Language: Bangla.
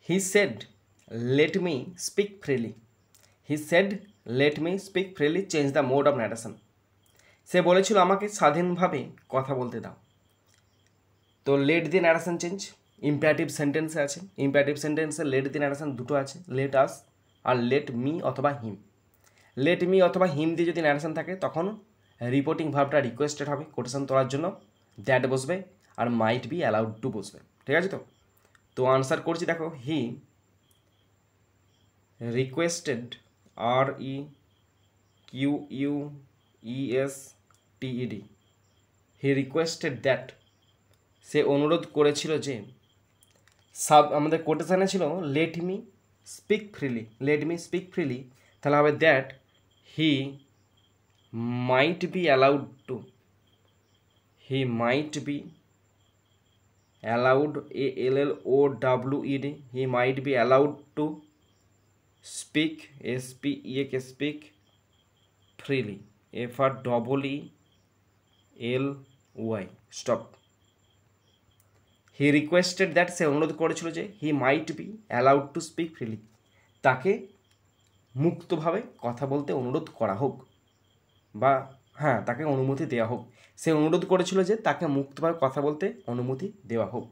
He said let me speak freely. He said let me speak freely, change the mode of narration. সে বলেছিল আমাকে স্বাধীনভাবে কথা বলতে দাও। তো লেট দিয়ে ন্যারেশন চেঞ্জ ইম্পারেটিভ সেন্টেন্সে আছে। ইম্পারেটিভ সেন্টেন্সে লেট দিয়ে ন্যারেশন দুটো আছে, লেট আস আর লেট মি অথবা হিম। লেট মি অথবা হিম দিয়ে যদি ন্যারেশন থাকে তখন রিপোর্টিং ভার্বটা রিকোয়েস্টেড হবে কোটেশন তোলার জন্য, দ্যাট বসবে আর মাইট বি অ্যালাউড টু বসবে। ঠিক আছে? তো আনসার করছি, দেখো, he requested, R E Q U E S T E D, he requested that, সে অনুরোধ করেছিল যে, আমাদের কোটেশানে ছিল let me speak freely, let me speak freely, তাহলে হবে that he might be allowed to, he might be allowed, ALLOWED, he might be allowed to speak, SPEAK, freely, FREELY, stop. He requested that, সে অনুরোধ করেছিল যে, he might be allowed to speak freely, তাকে মুক্তভাবে কথা বলতে অনুরোধ করা হোক, বা হ্যাঁ তাকে অনুমতি দেওয়া হোক। সে অনুরোধ করেছিল যে তাকে মুক্তভাবে কথা বলতে অনুমতি দেওয়া হোক।